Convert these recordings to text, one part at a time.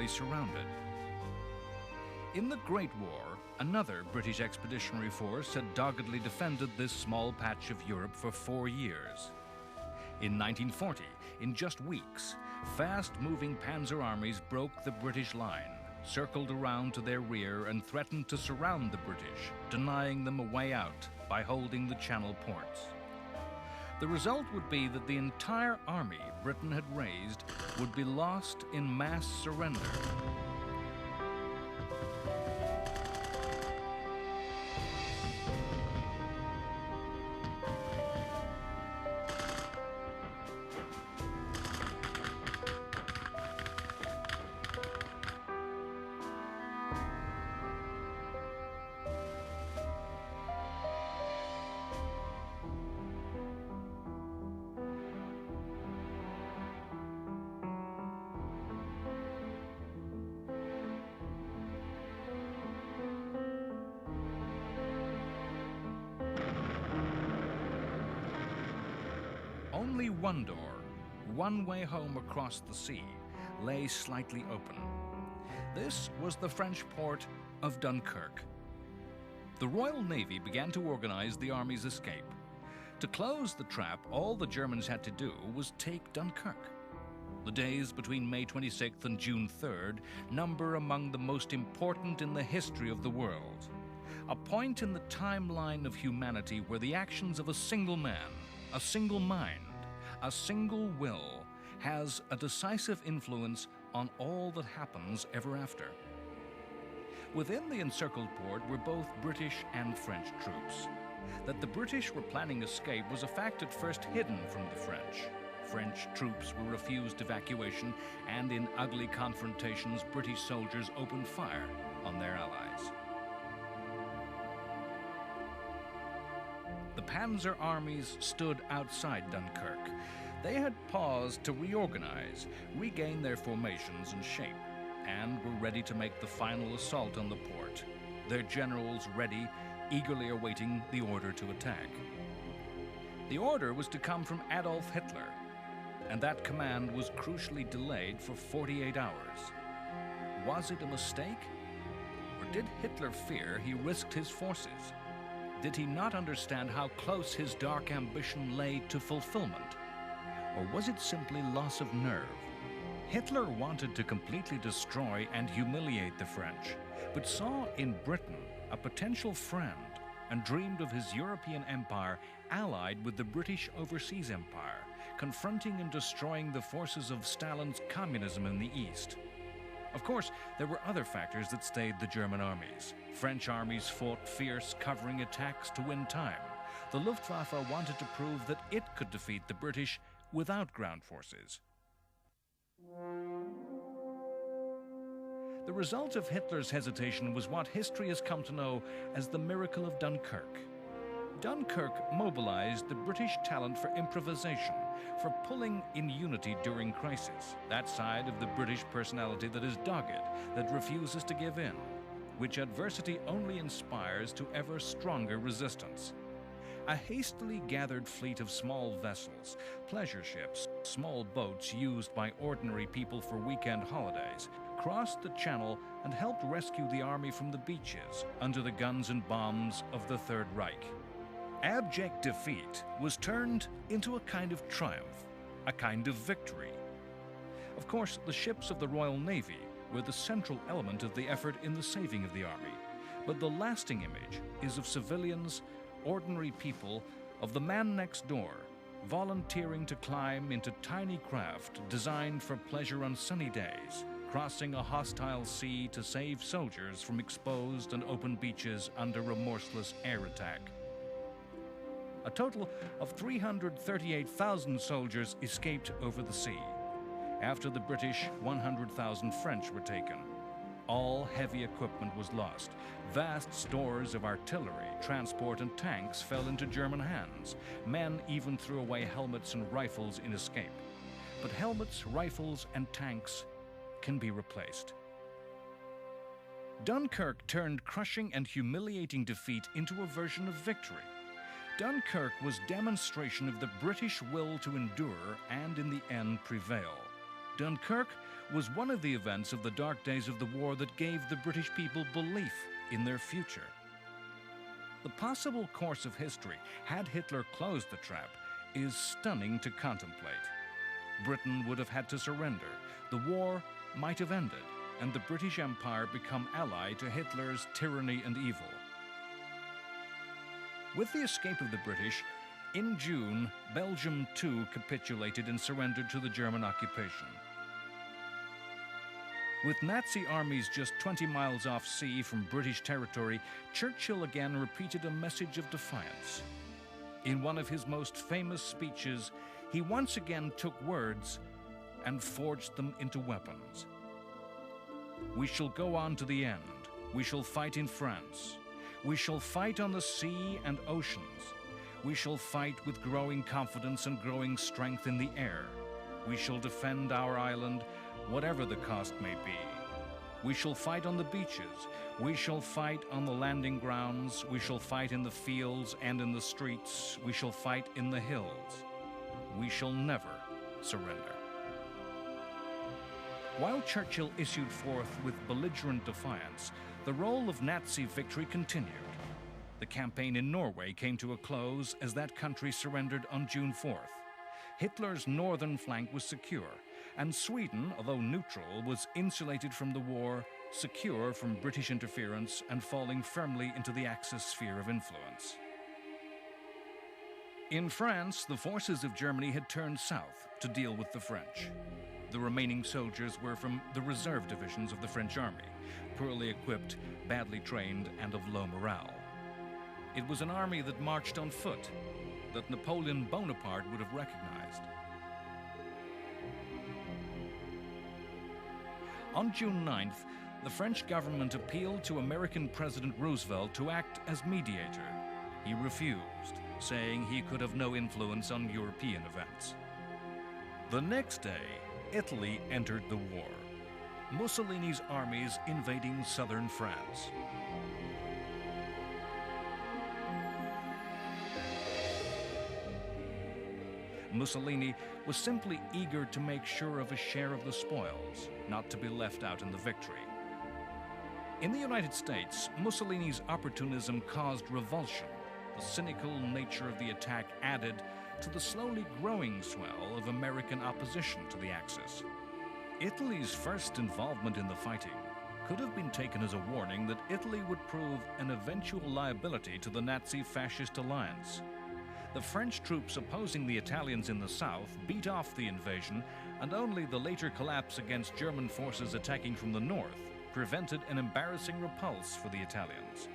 nearly surrounded. In the Great War, another British expeditionary force had doggedly defended this small patch of Europe for 4 years. In 1940, in just weeks, fast-moving panzer armies broke the British line, circled around to their rear and threatened to surround the British, denying them a way out by holding the Channel ports. The result would be that the entire army Britain had raised would be lost in mass surrender. Only one door, one way home across the sea, lay slightly open. This was the French port of Dunkirk. The Royal Navy began to organize the army's escape. To close the trap, all the Germans had to do was take Dunkirk. The days between May 26th and June 3rd number among the most important in the history of the world. A point in the timeline of humanity where the actions of a single man, a single mind, a single will has a decisive influence on all that happens ever after. Within the encircled port were both British and French troops. That the British were planning escape was a fact at first hidden from the French. French troops were refused evacuation, and in ugly confrontations, British soldiers opened fire on their allies. The panzer armies stood outside Dunkirk. They had paused to reorganize, regain their formations and shape, and were ready to make the final assault on the port, their generals ready, eagerly awaiting the order to attack. The order was to come from Adolf Hitler, and that command was crucially delayed for 48 hours. Was it a mistake? Or did Hitler fear he risked his forces? Did he not understand how close his dark ambition lay to fulfillment? Or was it simply loss of nerve? Hitler wanted to completely destroy and humiliate the French, but saw in Britain a potential friend and dreamed of his European empire allied with the British Overseas Empire, confronting and destroying the forces of Stalin's communism in the East. Of course, there were other factors that stayed the German armies. French armies fought fierce, covering attacks to win time. The Luftwaffe wanted to prove that it could defeat the British without ground forces. The result of Hitler's hesitation was what history has come to know as the Miracle of Dunkirk. Dunkirk mobilized the British talent for improvisation, for pulling in unity during crisis, that side of the British personality that is dogged, that refuses to give in, which adversity only inspires to ever stronger resistance. A hastily gathered fleet of small vessels, pleasure ships, small boats used by ordinary people for weekend holidays, crossed the Channel and helped rescue the army from the beaches under the guns and bombs of the Third Reich. Abject defeat was turned into a kind of triumph, a kind of victory. Of course, the ships of the Royal Navy were the central element of the effort in the saving of the army, but the lasting image is of civilians, ordinary people, of the man next door, volunteering to climb into tiny craft designed for pleasure on sunny days, crossing a hostile sea to save soldiers from exposed and open beaches under remorseless air attack. A total of 338,000 soldiers escaped over the sea. After the British, 100,000 French were taken. All heavy equipment was lost. Vast stores of artillery, transport, and tanks fell into German hands. Men even threw away helmets and rifles in escape. But helmets, rifles, and tanks can be replaced. Dunkirk turned crushing and humiliating defeat into a version of victory. Dunkirk was demonstration of the British will to endure and in the end prevail. Dunkirk was one of the events of the dark days of the war that gave the British people belief in their future. The possible course of history, had Hitler closed the trap, is stunning to contemplate. Britain would have had to surrender, the war might have ended, and the British Empire become ally to Hitler's tyranny and evil. With the escape of the British, in June, Belgium too capitulated and surrendered to the German occupation. With Nazi armies just 20 miles off sea from British territory, Churchill again repeated a message of defiance. In one of his most famous speeches, he once again took words and forged them into weapons. "We shall go on to the end. We shall fight in France. We shall fight on the sea and oceans. We shall fight with growing confidence and growing strength in the air. We shall defend our island, whatever the cost may be. We shall fight on the beaches. We shall fight on the landing grounds. We shall fight in the fields and in the streets. We shall fight in the hills. We shall never surrender." While Churchill issued forth with belligerent defiance, the role of Nazi victory continued. The campaign in Norway came to a close as that country surrendered on June 4th. Hitler's northern flank was secure, and Sweden, although neutral, was insulated from the war, secure from British interference, and falling firmly into the Axis sphere of influence. In France, the forces of Germany had turned south to deal with the French. The remaining soldiers were from the reserve divisions of the French army, poorly equipped, badly trained, and of low morale. It was an army that marched on foot, that Napoleon Bonaparte would have recognized. On June 9th, the French government appealed to American President Roosevelt to act as mediator. He refused, saying he could have no influence on European events. The next day, Italy entered the war. Mussolini's armies invading southern France. Mussolini was simply eager to make sure of a share of the spoils, not to be left out in the victory. In the United States, Mussolini's opportunism caused revulsion. The cynical nature of the attack added to the slowly growing swell of American opposition to the Axis. Italy's first involvement in the fighting could have been taken as a warning that Italy would prove an eventual liability to the Nazi-fascist alliance. The French troops opposing the Italians in the south beat off the invasion, and only the later collapse against German forces attacking from the north prevented an embarrassing repulse for the Italians.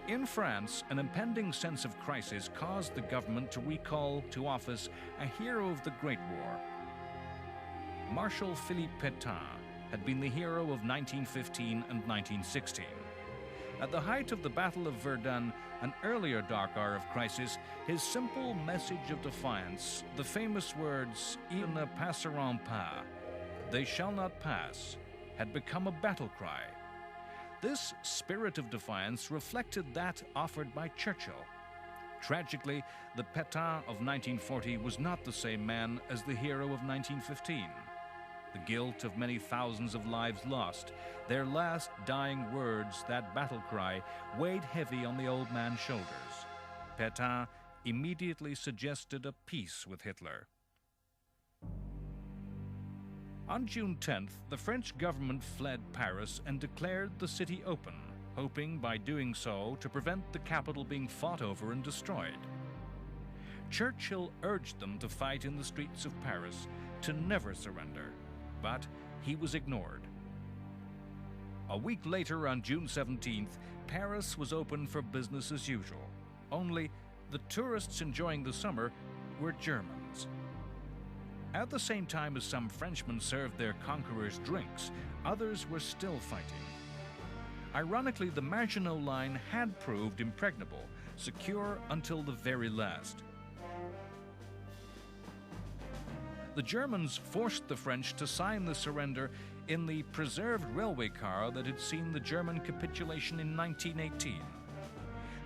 In France, an impending sense of crisis caused the government to recall to office a hero of the Great War. Marshal Philippe Pétain had been the hero of 1915 and 1916. At the height of the Battle of Verdun, an earlier dark hour of crisis, his simple message of defiance, the famous words, "Ils ne passeront pas," "They shall not pass," had become a battle cry. This spirit of defiance reflected that offered by Churchill. Tragically, the Pétain of 1940 was not the same man as the hero of 1915. The guilt of many thousands of lives lost, their last dying words, that battle cry, weighed heavy on the old man's shoulders. Pétain immediately suggested a peace with Hitler. On June 10th, the French government fled Paris and declared the city open, hoping by doing so to prevent the capital being fought over and destroyed. Churchill urged them to fight in the streets of Paris, to never surrender, but he was ignored. A week later, on June 17th, Paris was open for business as usual. Only the tourists enjoying the summer were Germans. At the same time as some Frenchmen served their conquerors drinks, others were still fighting. Ironically, the Maginot Line had proved impregnable, secure until the very last. The Germans forced the French to sign the surrender in the preserved railway car that had seen the German capitulation in 1918.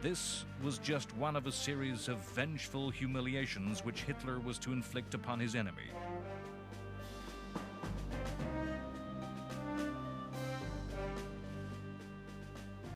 This was just one of a series of vengeful humiliations which Hitler was to inflict upon his enemy.